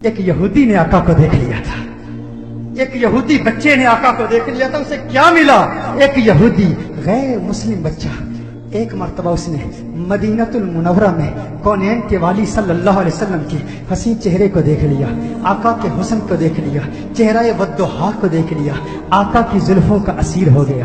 ایک یہودی نے آقا کو دیکھ لیا تھا، ایک یہودی بچے نے آقا کو دیکھ لیا تھا. اسے کیا ملا؟ ایک یہودی غیر مسلم بچہ ایک مرتبہ اس نے مدینہ المنورہ میں کونین کے والی صلی اللہ علیہ وسلم کے حسین چہرے کو دیکھ لیا، آقا کے حسن کو دیکھ لیا، چہرہ والضحیٰ کو دیکھ لیا، آقا کی زلفوں کا اسیر ہو گیا،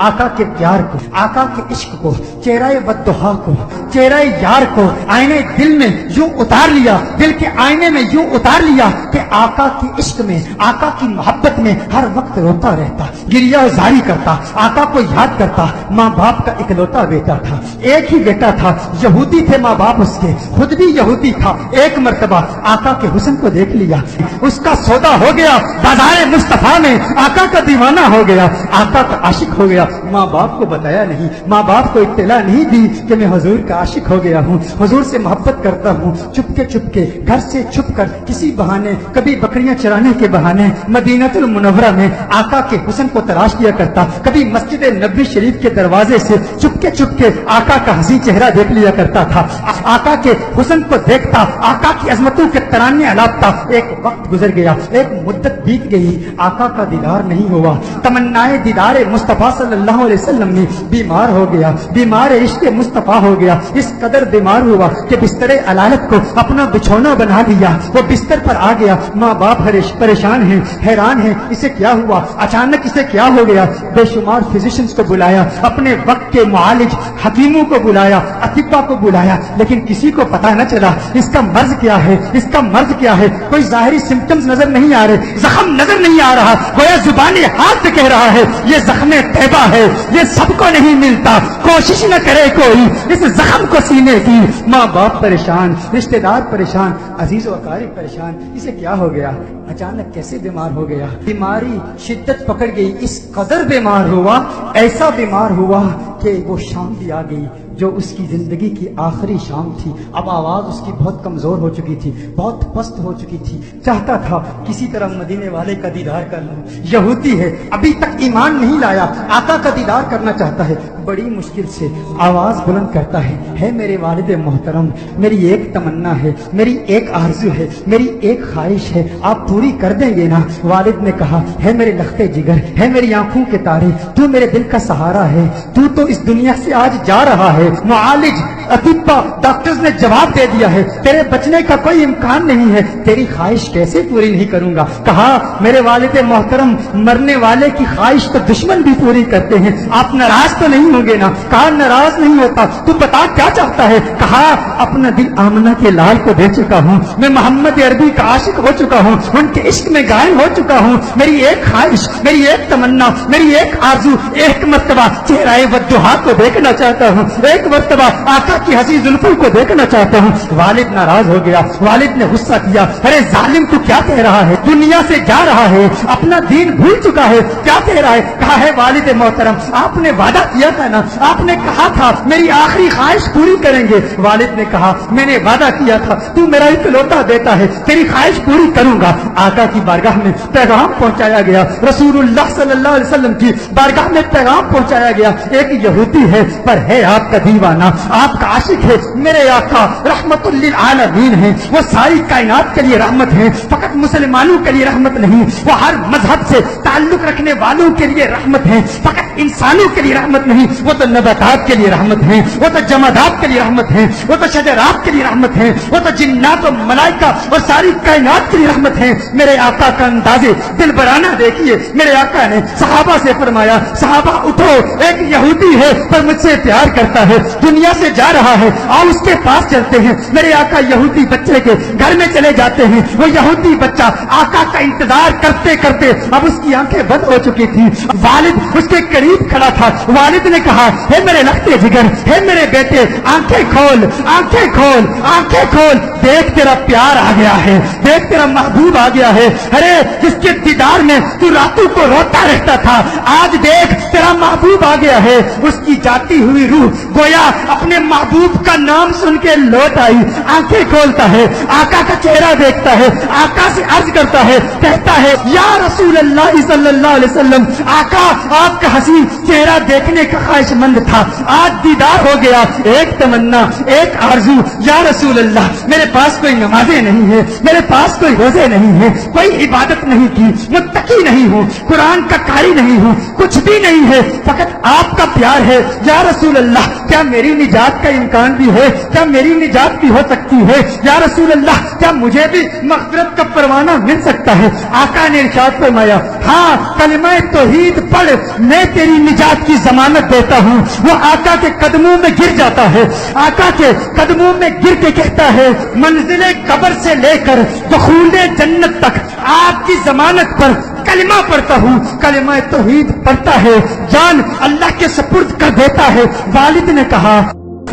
آقا کے پیار کو، آقا کے عشق کو، چہرہ والضحیٰ کو، چہرہ یار کو آئینے دل میں یوں اتار لیا، دل کے آئینے میں یوں اتار لیا کہ آقا کی عشق میں، آقا کی محبت میں ہر وقت روتا رہتا، گریہ زاری کرتا، آقا کو یاد کرتا. ماں باپ کا اکلوتا بیٹا تھا، ایک ہی بیٹا تھا، یہودی تھے ماں باپ اس کے، خود بھی یہودی تھا. ایک مرتبہ آقا کے حسن کو دیکھ لیا، اس کا سودا ہو گیا، بازار مصطفیٰ میں آقا کا دیوانہ ہو گیا، آقا کا عاشق ہو گیا. ماں باپ کو بتایا نہیں، ماں باپ کو اطلاع نہیں دی کہ میں حضور کا عاشق ہو گیا ہوں، حضور سے محبت کرتا ہوں. چپ کے گھر سے چھپ کر کسی بہانے، کبھی بکریاں چرانے کے بہانے مدینہ المنورہ میں آقا کے حسن کو تلاش کیا کرتا، کبھی مسجد نبوی شریف کے دروازے سے چپ کے آقا کا حسین چہرہ دیکھ لیا کرتا تھا، آقا کے حسن کو دیکھتا، آقا کی عظمتوں کے ترانے الاپتا. ایک وقت گزر گیا، ایک مدت بیت گئی، آقا کا دیدار نہیں ہوا. تمنائے دیدار مصطفیٰ صلی اللہ علیہ وسلم میں بیمار ہو گیا، بیمار عشق مصطفیٰ ہو گیا. اس قدر بیمار ہوا کہ بستر علالت کو اپنا بچھونا بنا لیا، وہ بستر پر آ گیا. ماں باپ پریشان ہیں، حیران ہیں، اسے کیا ہوا، اچانک اسے کیا ہو گیا. بے شمار فزیشنز کو بلایا، اپنے وقت کے معالج حکیموں کو بلایا، اطباء کو بلایا، لیکن کسی کو پتہ نہ چلا اس کا مرض کیا ہے، اس کا مرض کیا ہے. کوئی ظاہری سمپٹمز نظر نہیں آ رہے، زخم نظر نہیں آ رہا، گویا زبانی ہاتھ سے کہہ رہا ہے یہ زخم طیبہ ہے، یہ سب کو نہیں ملتا، کوشش نہ کرے کوئی اس زخم کو سینے کی. ماں باپ پریشان، رشتہ دار پریشان، عزیز و اقارب پریشان. اسے کیا ہو گیا، اچانک کیسے بیمار ہو گیا. بیماری شدت پکڑ گئی، اس قدر بیمار ہوا، ایسا بیمار ہوا کہ وہ شام بھی آ گئی جو اس کی زندگی کی آخری شام تھی. اب آواز اس کی بہت کمزور ہو چکی تھی، بہت پست ہو چکی تھی. چاہتا تھا کسی طرح مدینے والے کا دیدار کر لوں. یہودی ہے، ابھی تک ایمان نہیں لایا، آقا کا دیدار کرنا چاہتا ہے. بڑی مشکل سے آواز بلند کرتا ہے میرے والد محترم، میری ایک تمنا ہے، میری ایک آرزو ہے، میری ایک خواہش ہے، آپ پوری کر دیں گے نا؟ والد نے کہا ہے میرے لخت جگر، ہے میری آنکھوں کے تارے، تو میرے دل کا سہارا ہے، تو اس دنیا سے آج جا رہا ہے. معالج، اطباء، ڈاکٹرز نے جواب دے دیا ہے تیرے بچنے کا کوئی امکان نہیں ہے. تیری خواہش کیسے پوری نہیں کروں گا؟ کہا میرے والد محترم، مرنے والے کی خواہش تو دشمن بھی پوری کرتے ہیں، آپ ناراض تو نہیں ہوں گے نا؟ کہا ناراض نہیں ہوتا. تو بتا کیا چاہتا ہے؟ کہا اپنا دل آمنہ کے لال کو دے چکا ہوں، میں محمد عربی کا عاشق ہو چکا ہوں، ان کے عشق میں غائب ہو چکا ہوں. میری ایک خواہش، میری ایک تمنا، میری ایک آرزو، ایک مرتبہ چہرہ والضحیٰ کو دیکھنا چاہتا ہوں، ایک مرتبہ آقا کی حسین زلفوں کو دیکھنا چاہتا ہوں. والد ناراض ہو گیا، والد نے غصہ کیا، ارے ظالم تو کیا کہہ رہا ہے، دنیا سے جا رہا ہے، اپنا دین بھول چکا ہے، کیا کہہ رہا ہے؟ کہا ہے والد محترم، آپ نے وعدہ کیا تھا نا، آپ نے کہا تھا میری آخری خواہش پوری کریں گے. والد نے کہا میں نے وعدہ کیا تھا، تو میرا اکلوتا بیٹا ہے، تیری خواہش پوری کروں گا. آقا کی بارگاہ میں پیغام پہنچایا گیا، رسول اللہ صلی اللہ علیہ وسلم کی بارگاہ میں پیغام پہنچایا گیا. ایک یہودی ہے پر ہے آپ کا دیوانہ، آپ کا عاشق ہے. میرے آقا رحمت للعالمین ہیں، وہ ساری کائنات کے لیے رحمت ہیں، فقط مسلمانوں کے لیے رحمت نہیں، وہ ہر مذہب سے تعلق رکھنے والوں کے لیے رحمت ہیں، فقط انسانوں کے لیے رحمت نہیں، وہ تو نباتات کے لیے رحمت ہیں، وہ تو جمادات کے لیے رحمت ہیں، وہ تو شجرات کے لیے رحمت ہیں، وہ تو جنات و ملائکہ اور ساری کائنات کے لیے رحمت ہیں. میرے آقا کا انداز دل برانہ دیکھیے. میرے آقا نے صحابہ سے فرمایا صحابہ اٹھو، ایک یہودی ہے پر مجھ سے پیار کرتا ہے، دنیا سے جا رہا ہے، آؤ اس کے پاس چلتے ہیں. میرے آقا یہودی بچے کے گھر میں چلے جاتے ہیں. وہ یہودی بچہ آقا کا انتظار کرتے کرتے اب اس کی آنکھیں بند ہو چکی تھی. والد اس کے قریب کھڑا تھا. والد نے کہا ہے میرے لختے جگر، ہے میرے بیٹے، آنکھیں کھول، آنکھیں کھول، آنکھیں کھول، دیکھ تیرا پیار آ گیا ہے، دیکھ تیرا محبوب آ گیا ہے. ارے جس کے دیدار میں تو راتوں کو روتا رہتا تھا، آج دیکھ تیرا محبوب آ گیا ہے. اس کی جاتی ہوئی روح گویا اپنے محبوب کا نام سن کے لوٹ آئی، آنکھیں کھولتا ہے، آقا کا چہرہ دیکھتا ہے، آقا سے عرض کرتا ہے، کہتا ہے یا رسول اللہ صلی اللہ علیہ وسلم، آقا آپ کا حسین چہرہ دیکھنے کا خواہش مند تھا، آج دیدار ہو گیا، ایک تمنا، ایک آرزو، یا رسول اللہ میرے پاس کوئی نمازیں نہیں ہے، میرے پاس کوئی روزے نہیں ہے، کوئی عبادت نہیں کی، متقی نہیں ہوں، قرآن کا قاری نہیں ہوں، کچھ بھی نہیں ہے، فقط آپ کا پیار ہے، یا رسول اللہ کیا میری نجات کا امکان بھی ہے، کیا میری نجات بھی ہو سکتی ہے، یا رسول اللہ کیا مجھے بھی مغفرت کا پروانہ مل سکتا ہے؟ آقا نے ارشاد فرمایا ہاں کلمہ توحید پڑھ، میں تیری نجات کی ضمانت دیتا ہوں۔ وہ آقا کے قدموں میں گر جاتا ہے، آقا کے قدموں میں گر کے کہتا ہے منزل قبر سے لے کر دخول جنت تک آپ کی ضمانت پر کلمہ پڑھتا ہوں، کلمہ توحید پڑھتا ہے، جان اللہ کے سپرد کر دیتا ہے۔ والد نے کہا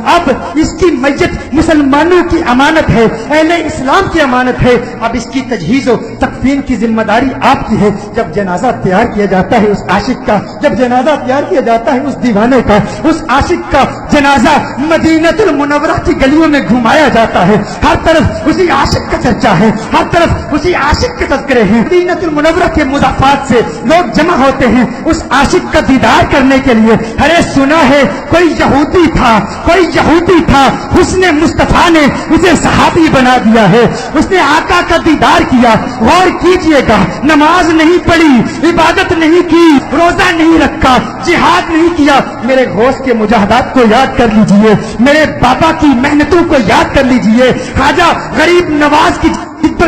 اب اس کی میت مسلمانوں کی امانت ہے، اہل اسلام کی امانت ہے، اب اس کی تجہیز و تکفین کی ذمہ داری آپ کی ہے۔ جب جنازہ تیار کیا جاتا ہے اس عاشق کا، جب جنازہ تیار کیا جاتا ہے اس دیوانے کا، اس عاشق کا جنازہ مدینہ المنورہ کی گلیوں میں گھمایا جاتا ہے، ہر طرف اسی عاشق کا چرچا ہے، ہر طرف اسی عاشق کے تذکرے ہیں۔ مدینہ المنورہ کے مضافات سے لوگ جمع ہوتے ہیں اس عاشق کا دیدار کرنے کے لیے۔ ارے سنا ہے کوئی یہودی تھا، کوئی یہودی تھا، حسن مصطفیٰ نے اسے صحابی بنا دیا ہے، اس نے آقا کا دیدار کیا۔ غور کیجئے گا، نماز نہیں پڑھی، عبادت نہیں کی، روزہ نہیں رکھا، جہاد نہیں کیا، میرے غوث کے مجاہدات کو یاد کر لیجئے، میرے بابا کی محنتوں کو یاد کر لیجئے، خواجہ غریب نواز کی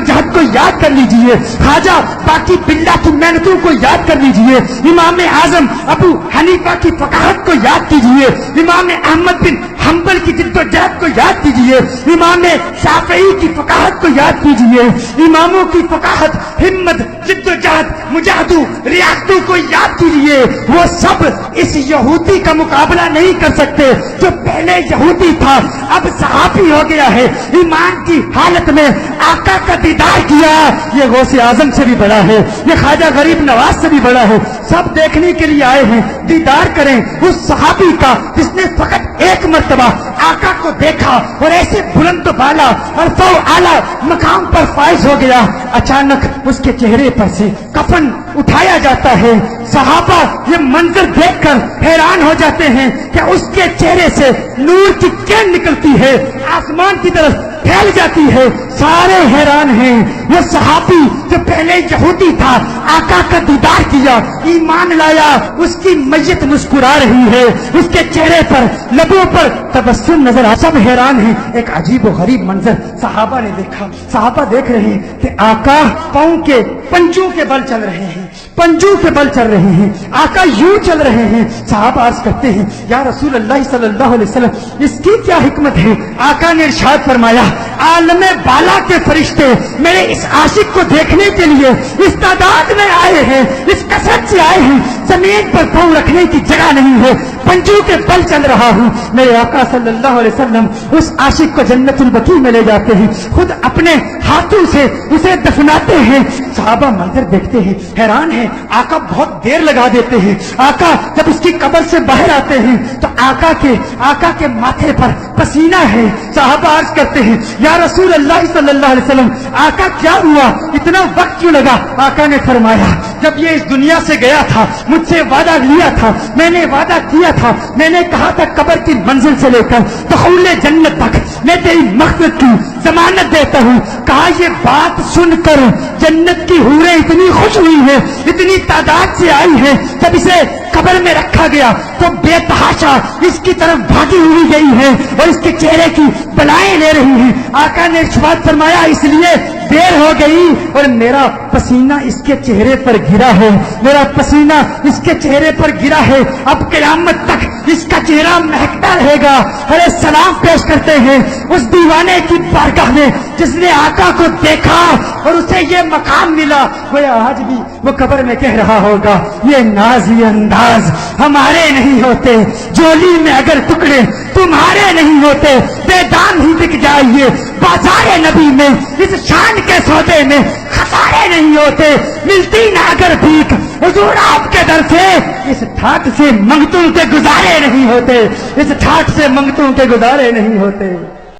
جہد کو یاد کر لیجئے، خواجہ باقی بلّہ کی محنتوں کو یاد کر لیجئے، امام اعظم ابو حنیفہ کی فقاہت کو یاد کیجئے، امام احمد بن حنبل کی جد و جہد کو یاد کیجئے، امام شافعی کی فقاہت کو یاد کیجئے، اماموں کی فقاہت، ہمت، جد و جہد، مجاہدوں، ریاستوں کو یاد کیجئے۔ وہ سب اس یہودی کا مقابلہ نہیں کر سکتے جو پہلے یہودی تھا اب صحابی ہو گیا ہے، ایمان کی حالت میں آقا کا دیدار کیا۔ یہ غوث اعظم سے بھی بڑا ہے، یہ خواجہ غریب نواز سے بھی بڑا ہے۔ سب دیکھنے کے لیے آئے ہیں، دیدار کریں اس صحابی کا جس نے فقط ایک مرتبہ آقا کو دیکھا اور ایسے بلند و بالا اور فو اعلیٰ مقام پر فائز ہو گیا۔ اچانک اس کے چہرے پر سے کفن اٹھایا جاتا ہے، صحابہ یہ منظر دیکھ کر حیران ہو جاتے ہیں کہ اس کے چہرے سے نور کی کرن نکلتی ہے، آسمان کی طرف پھیل جاتی ہے، سارے حیران ہیں۔ وہ صحابی جو پہلے یہودی تھا آقا کا دیدار کیا، ایمان لایا، اس کی میت مسکرا رہی ہے، اس کے چہرے پر لبوں پر تبسم نظر آ، سب حیران ہیں۔ ایک عجیب و غریب منظر صحابہ نے دیکھا، صحابہ دیکھ رہے ہیں کہ آقا پاؤں کے پنجوں کے بل چل رہے ہیں، پنجوں کے بل چل رہے ہیں، آقا یوں چل رہے ہیں۔ صحابہ عرض کرتے ہیں یا رسول اللہ صلی اللہ علیہ وسلم اس کی کیا حکمت ہے؟ آقا نے ارشاد فرمایا عالم بالا کے فرشتے میرے اس عاشق کو دیکھنے کے لیے اس تعداد میں آئے ہیں، اس کثرت سے آئے ہیں، زمین پر پاؤں رکھنے کی جگہ نہیں ہے، پنجوں کے بل چل رہا ہوں۔ میرے آقا صلی اللہ علیہ وسلم اس عاشق کو جنت البقیع میں لے جاتے ہیں، خود اپنے ہاتھوں سے اسے دفناتے ہیں۔ صحابہ منظر دیکھتے ہیں، حیران ہیں، آقا بہت دیر لگا دیتے ہیں۔ آقا جب اس کی قبر سے باہر آتے ہیں تو آقا کے ماتھے پر پسینہ ہے۔ صحابہ عرض کرتے ہیں یا رسول اللہ صلی اللہ علیہ وسلم آقا کیا ہوا، اتنا وقت کیوں لگا؟ آقا نے فرمایا جب یہ اس دنیا سے گیا تھا مجھ سے وعدہ لیا تھا، میں نے وعدہ کیا تھا، میں نے کہا تھا قبر کی منزل سے لے کر دخول جنت تک میں تیری مغفرت کی ضمانت دیتا ہوں۔ کہا یہ بات سن کر جنت کی حوریں اتنی خوش ہوئی ہیں، اتنی تعداد سے آئی ہیں، جب اسے قبر میں رکھا گیا تو بے تحاشا اس کی طرف بھاگی ہوئی گئی ہے اور اس کے چہرے کی بلائیں لے رہی ہیں۔ آقا نے ارشاد فرمایا اس لیے دیر ہو گئی اور میرا پسینہ اس کے چہرے پر گرا ہے، میرا پسینہ اس کے چہرے پر گرا ہے، اب قیامت تک اس کا چہرہ مہکتا رہے گا۔ ارے سلام پیش کرتے ہیں اس دیوانے کی بارگاہ میں جس نے آقا کو دیکھا اور اسے یہ مقام ملا۔ وہ آج بھی وہ قبر میں کہہ رہا ہوگا یہ ناز یہ انداز ہمارے نہیں ہوتے، جولی میں اگر ٹکڑے تمہارے نہیں ہوتے، بے دام ہی بک جائیے بازار نبی میں، اس شان کے سودے میں خسارے نہیں ہوتے، ملتی نہ اگر بھیک حضور آپ کے در سے اس ٹھاٹ سے منگتوں کے گزارے نہیں ہوتے، اس ٹھاٹ سے منگتوں کے گزارے نہیں ہوتے۔